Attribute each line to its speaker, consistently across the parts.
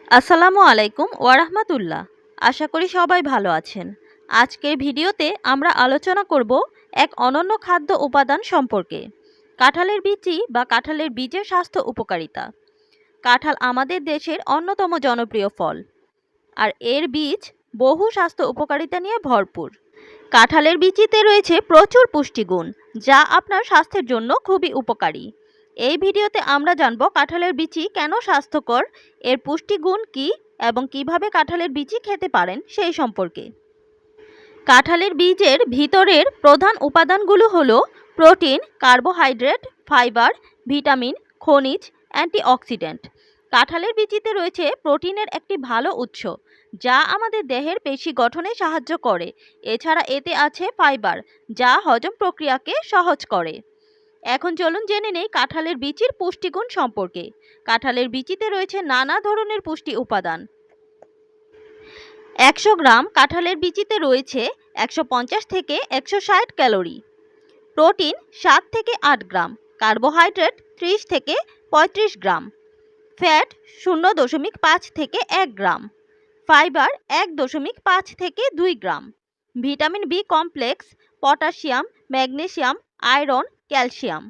Speaker 1: আসসালামু আলাইকুম ওয়ারাহমাতুল্লাহ। আশা করি সবাই ভালো আছেন। আজকের ভিডিওতে আমরা আলোচনা করব এক অনন্য খাদ্য উপাদান সম্পর্কে, কাঁঠালের বিচি বা কাঁঠালের বীজের স্বাস্থ্য উপকারিতা। কাঁঠাল আমাদের দেশের অন্যতম জনপ্রিয় ফল, আর এর বীজ বহু স্বাস্থ্য উপকারিতা নিয়ে ভরপুর। কাঁঠালের বিচিতে রয়েছে প্রচুর পুষ্টিগুণ, যা আপনার স্বাস্থ্যের জন্য খুবই উপকারী। এই ভিডিওতে আমরা জানব কাঁঠালের বিচি কেন স্বাস্থ্যকর, এর পুষ্টিগুণ কী এবং কিভাবে কাঁঠালের বিচি খেতে পারেন সেই সম্পর্কে। কাঁঠালের বীজের ভিতরের প্রধান উপাদানগুলো হলো প্রোটিন, কার্বোহাইড্রেট, ফাইবার, ভিটামিন, খনিজ, অ্যান্টিঅক্সিডেন্ট। কাঁঠালের বিচিতে রয়েছে প্রোটিনের একটি ভালো উৎস, যা আমাদের দেহের পেশি গঠনে সাহায্য করে। এছাড়া এতে আছে ফাইবার, যা হজম প্রক্রিয়াকে সহজ করে। এখন চলুন জেনে নেই কাঁঠালের বিচির পুষ্টিগুণ সম্পর্কে। কাঁঠালের বিচিতে রয়েছে নানা ধরনের পুষ্টি উপাদান। 100 গ্রাম কাঁঠালের বিচিতে রয়েছে 150 থেকে 160 ক্যালোরি, প্রোটিন 7 থেকে 8 গ্রাম, কার্বোহাইড্রেট 30 থেকে 35 গ্রাম, ফ্যাট 0.5 থেকে 1 গ্রাম, ফাইবার 1.5 থেকে 2 gram, vitamin B complex, potassium, magnesium, iron, calcium.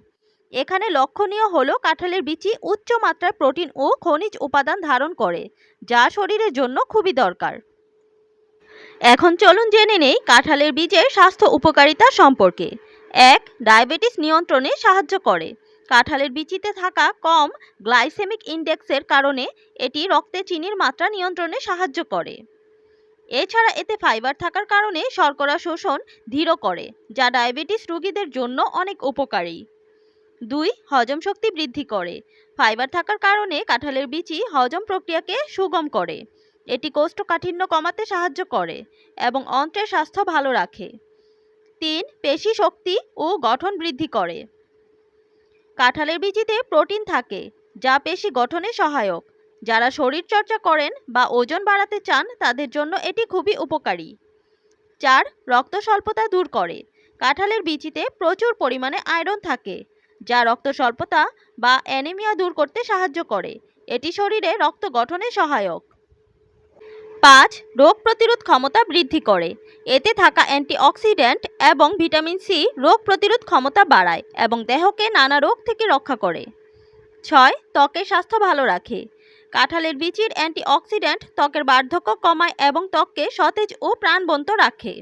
Speaker 1: এখানে লক্ষণীয় হলো কাঁঠালের বিচি উচ্চ মাত্রার প্রোটিন ও খনিজ উপাদান ধারণ করে, যা শরীরের জন্য খুবই দরকার। এখন চলুন জেনে নেই কাঁঠালের বীজের স্বাস্থ্য উপকারিতা সম্পর্কে। 1. ডায়াবেটিস নিয়ন্ত্রণে সাহায্য করে। কাঁঠালের বিচিতে থাকা কম গ্লাইসেমিক ইন্ডেক্সের কারণে এটি রক্তে চিনির মাত্রা নিয়ন্ত্রণে সাহায্য করে। এছাড়া এতে ফাইবার থাকার কারণে শর্করা শোষণ ধীর করে, যা ডায়াবেটিস রোগীদের জন্য অনেক উপকারী। 2. হজম শক্তি বৃদ্ধি করে। ফাইবার থাকার কারণে কাঁঠালের বিচি হজম প্রক্রিয়াকে সুগম করে। এটি কোষ্ঠকাঠিন্য কমাতে সাহায্য করে এবং অন্ত্রের স্বাস্থ্য ভালো রাখে। 3. পেশি শক্তি ও গঠন বৃদ্ধি করে। কাঁঠালের বিচিতে প্রোটিন থাকে, যা পেশি গঠনে সহায়ক। যারা শরীরচর্চা করেন বা ওজন বাড়াতে চান তাদের জন্য এটি খুবই উপকারী। 4. রক্ত স্বল্পতা দূর করে। কাঁঠালের বিচিতে প্রচুর পরিমাণে আয়রন থাকে, যা রক্ত স্বল্পতা বা অ্যানিমিয়া দূর করতে সাহায্য করে। এটি শরীরে রক্ত গঠনে সহায়ক। 5. রোগ প্রতিরোধ ক্ষমতা বৃদ্ধি করে। এতে থাকা অ্যান্টিঅক্সিডেন্ট এবং ভিটামিন সি রোগ প্রতিরোধ ক্ষমতা বাড়ায় এবং দেহকে নানা রোগ থেকে রক্ষা করে। 6. ত্বকের স্বাস্থ্য ভালো রাখে। কাঁঠালের বিচির অ্যান্টিঅক্সিডেন্ট ত্বকের বার্ধক্য কমায় এবং ত্বককে সতেজ ও প্রাণবন্ত রাখে।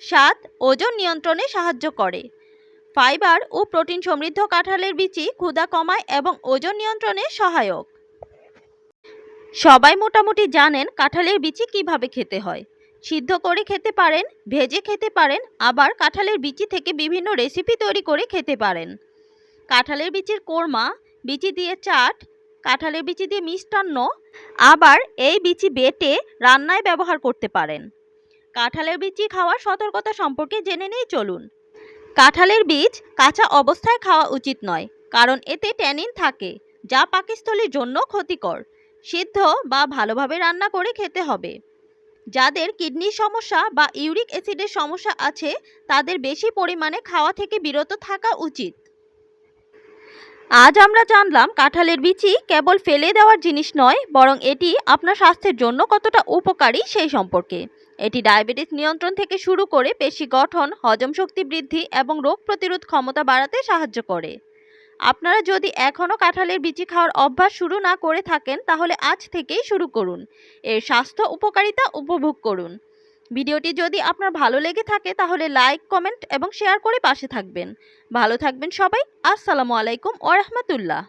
Speaker 1: 7. ওজন নিয়ন্ত্রণে সাহায্য করে। ফাইবার ও প্রোটিন সমৃদ্ধ কাঁঠালের বিচি ক্ষুধা কমায় এবং ওজন নিয়ন্ত্রণে সহায়ক। সবাই মোটামুটি জানেন কাঁঠালের বিচি কিভাবে খেতে হয়। সিদ্ধ করে খেতে পারেন, ভেজে খেতে পারেন, আবার কাঁঠালের বিচি থেকে বিভিন্ন রেসিপি তৈরি করে খেতে পারেন। কাঁঠালের বিচির কোরমা, বিচি দিয়ে চাট, কাঁঠালের বিচি দিয়ে মিষ্টান্ন, আবার এই বিচি বেটে রান্নায় ব্যবহার করতে পারেন। কাঁঠালের বিচি খাওয়ার সতর্কতা সম্পর্কে জেনে নেই চলুন। কাঁঠালের বীজ কাঁচা অবস্থায় খাওয়া উচিত নয়, কারণ এতে ট্যানিন থাকে, যা পাকস্থলীর জন্য ক্ষতিকর। সিদ্ধ বা ভালোভাবে রান্না করে খেতে হবে। যাদের কিডনির সমস্যা বা ইউরিক অ্যাসিডের সমস্যা আছে তাদের বেশি পরিমাণে খাওয়া থেকে বিরত থাকা উচিত। আজ আমরা জানলাম কাঁঠালের বিচি কেবল ফেলে দেওয়ার জিনিস নয়, বরং এটি আপনার স্বাস্থ্যের জন্য কতটা উপকারী সেই সম্পর্কে। এটি ডায়াবেটিস নিয়ন্ত্রণ থেকে শুরু করে পেশি গঠন, হজম শক্তি বৃদ্ধি এবং রোগ প্রতিরোধ ক্ষমতা বাড়াতে সাহায্য করে। আপনারা যদি এখনও কাঁঠালের বিচি খাওয়ার অভ্যাস শুরু না করে থাকেন তাহলে আজ থেকেই শুরু করুন, এর স্বাস্থ্য উপকারিতা উপভোগ করুন। ভিডিওটি যদি আপনার ভালো লেগে থাকে তাহলে লাইক, কমেন্ট এবং শেয়ার করে পাশে থাকবেন। ভালো থাকবেন সবাই। আসসালামু আলাইকুম ওয়া রাহমাতুল্লাহ।